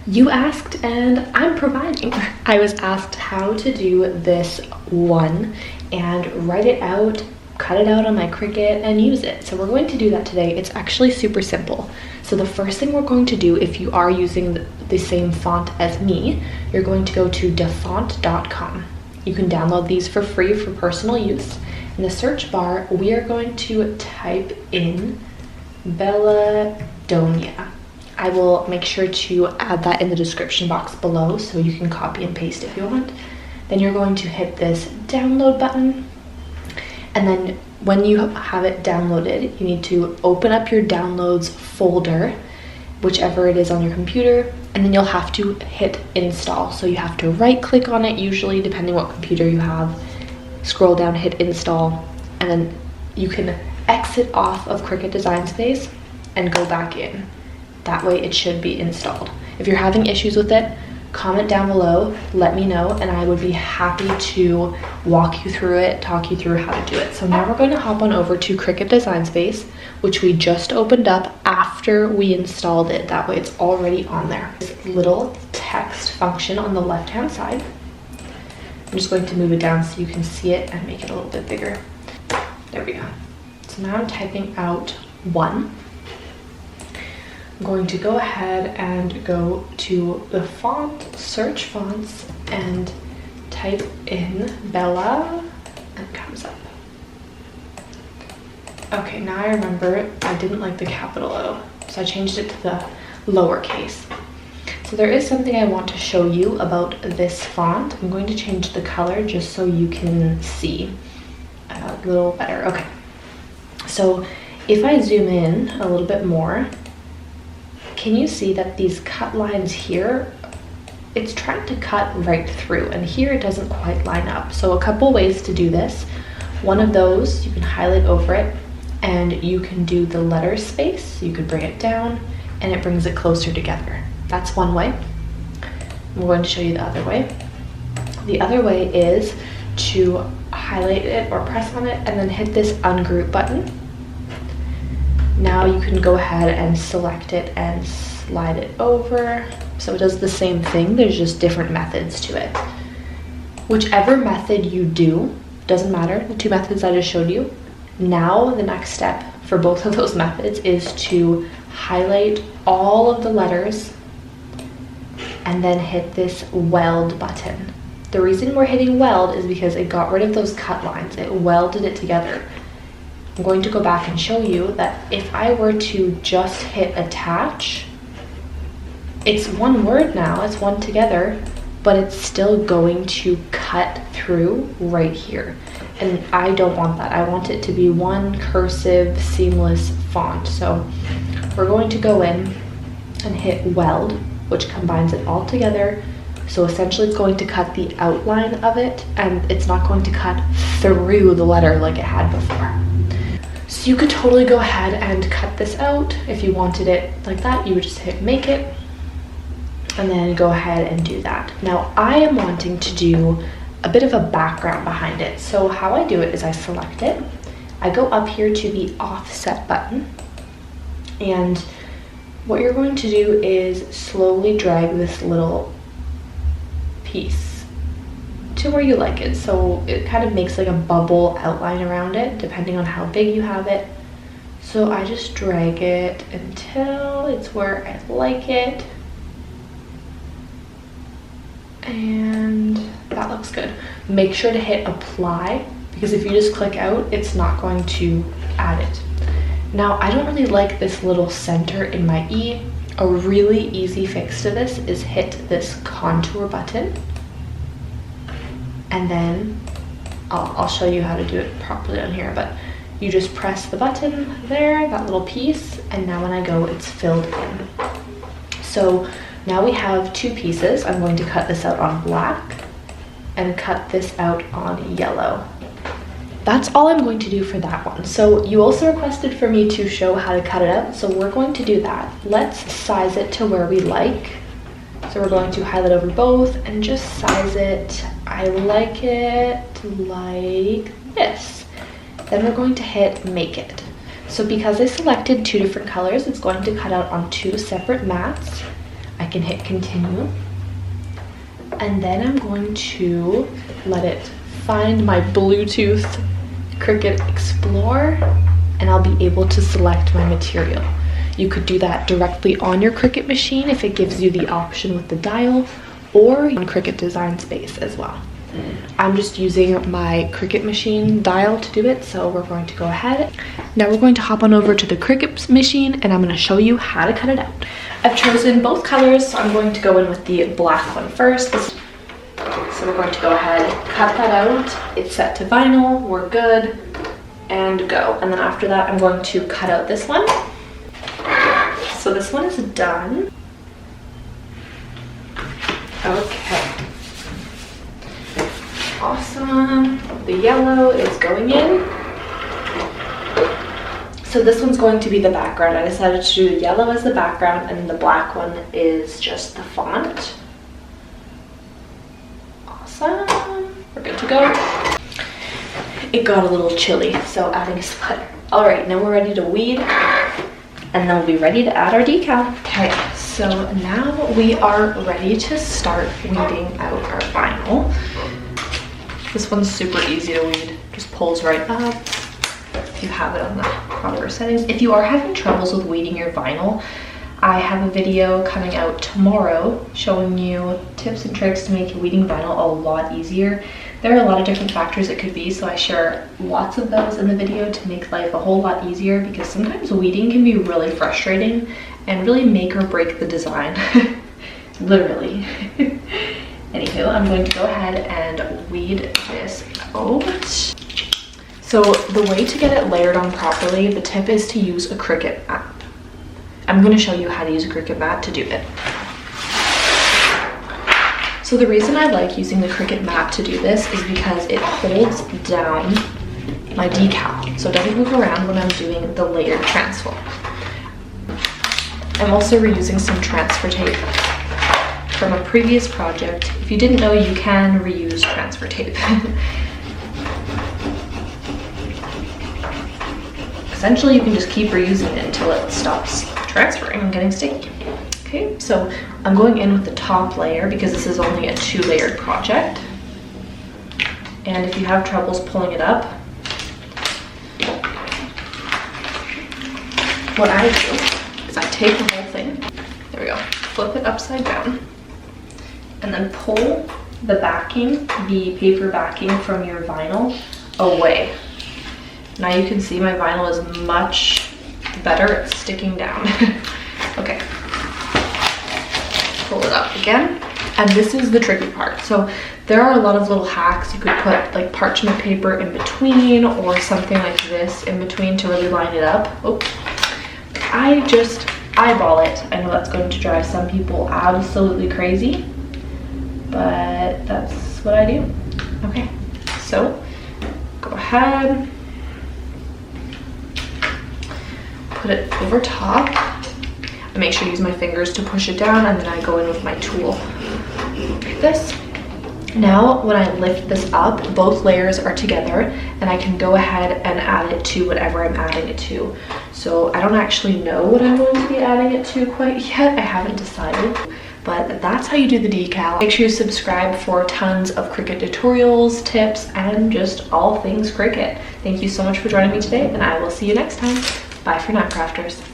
You asked and I'm providing. I was asked how to do this one and write it out, cut it out on my Cricut and use it. So we're going to do that today. It's actually super simple. So the first thing we're going to do, if you are using the same font as me, you're going to go to defont.com. You can download these for free for personal use. In the search bar, we are going to type in Belladonia. I will make sure to add that in the description box below so you can copy and paste if you want. Then you're going to hit this download button. And then when you have it downloaded, you need to open up your downloads folder, whichever it is on your computer, and then you'll have to hit install. So you have to right click on it, usually depending what computer you have, scroll down, hit install, and then you can exit off of CRICUT Design Space and go back in. That way it should be installed. If you're having issues with it, comment down below, let me know, and I would be happy to walk you through it, talk you through how to do it. So now we're going to hop on over to CRICUT Design Space, which we just opened up after we installed it. That way it's already on there. This little text function on the left-hand side. I'm just going to move it down so you can see it and make it a little bit bigger. There we go. So now I'm typing out 1. I'm going to go ahead and go to the font, search fonts, and type in Bella, and it comes up. Okay, now I remember I didn't like the capital O, so I changed it to the lowercase. So there is something I want to show you about this font. I'm going to change the color just so you can see a little better. Okay, so if I zoom in a little bit more, can you see that these cut lines here, it's trying to cut right through, and here it doesn't quite line up. So a couple ways to do this. One of those, you can highlight over it and you can do the letter space. You could bring it down and it brings it closer together. That's one way. I'm going to show you the other way. The other way is to highlight it or press on it and then hit this ungroup button. Now you can go ahead and select it and slide it over. So it does the same thing, there's just different methods to it. Whichever method you do, doesn't matter, the two methods I just showed you. Now the next step for both of those methods is to highlight all of the letters and then hit this weld button. The reason we're hitting weld is because it got rid of those cut lines, it welded it together. I'm going to go back and show you that if I were to just hit attach, it's one word now, it's one together, but it's still going to cut through right here. And I don't want that. I want it to be one cursive, seamless font. So we're going to go in and hit weld, which combines it all together. So essentially it's going to cut the outline of it and it's not going to cut through the letter like it had before. So you could totally go ahead and cut this out. If you wanted it like that, you would just hit make it and then go ahead and do that. Now I am wanting to do a bit of a background behind it. So how I do it is I select it, I go up here to the offset button, and what you're going to do is slowly drag this little piece to where you like it. So it kind of makes like a bubble outline around it depending on how big you have it. So I just drag it until it's where I like it, and that looks good. Make sure to hit apply, because if you just click out, it's not going to add it. Now I don't really like this little center in my E. A really easy fix to this is hit this contour button, and then I'll show you how to do it properly on here, but you just press the button there, that little piece, and now when I go, it's filled in. So now we have two pieces. I'm going to cut this out on black and cut this out on yellow. That's all I'm going to do for that one. So you also requested for me to show how to cut it out, so we're going to do that. Let's size it to where we like. So we're going to highlight over both and just size it. I like it like this. Then we're going to hit make it. So because I selected two different colors, it's going to cut out on two separate mats. I can hit continue. And then I'm going to let it find my Bluetooth Cricut Explore, and I'll be able to select my material. You could do that directly on your Cricut machine if it gives you the option with the dial, or on Cricut Design Space as well. I'm just using my Cricut machine dial to do it, so we're going to go ahead. Now we're going to hop on over to the Cricut machine and I'm going to show you how to cut it out. I've chosen both colors, so I'm going to go in with the black one first. So we're going to go ahead, cut that out. It's set to vinyl, we're good, and go. And then after that, I'm going to cut out this one. So this one is done. Okay. Awesome. The yellow is going in. So this one's going to be the background. I decided to do the yellow as the background and the black one is just the font. Awesome. We're good to go. It got a little chilly, so adding a sweater. All right, now we're ready to weed and then we'll be ready to add our decal. Okay, so now we are ready to start weeding out our vinyl. This one's super easy to weed, just pulls right up if you have it on the proper settings. If you are having troubles with weeding your vinyl, I have a video coming out tomorrow showing you tips and tricks to make weeding vinyl a lot easier. There are a lot of different factors it could be, so I share lots of those in the video to make life a whole lot easier, because sometimes weeding can be really frustrating and really make or break the design. Literally. Anywho, I'm going to go ahead and weed this out. So the way to get it layered on properly, the tip is to use a Cricut mat. I'm going to show you how to use a Cricut mat to do it. So the reason I like using the Cricut mat to do this is because it holds down my decal, so it doesn't move around when I'm doing the layered transfer. I'm also reusing some transfer tape from a previous project. If you didn't know, you can reuse transfer tape. Essentially, you can just keep reusing it until it stops transferring and getting sticky. Okay, so I'm going in with the top layer because this is only a 2-layered project. And if you have troubles pulling it up, what I do is I take the whole thing, there we go, flip it upside down, and then pull the backing, the paper backing from your vinyl away. Now you can see my vinyl is much better at sticking down. Okay. Pull it up again, and this is the tricky part. So there are a lot of little hacks. You could put like parchment paper in between or something like this in between to really line it up. Oh, I just eyeball it. I know that's going to drive some people absolutely crazy, but that's what I do. Okay, so go ahead, put it over top. I make sure to use my fingers to push it down, and then I go in with my tool like this. Now when I lift this up, both layers are together, and I can go ahead and add it to whatever I'm adding it to. So I don't actually know what I'm going to be adding it to quite yet. I haven't decided, but that's how you do the decal. Make sure you subscribe for tons of Cricut tutorials, tips, and just all things Cricut. Thank you so much for joining me today, and I will see you next time. Bye for now, crafters.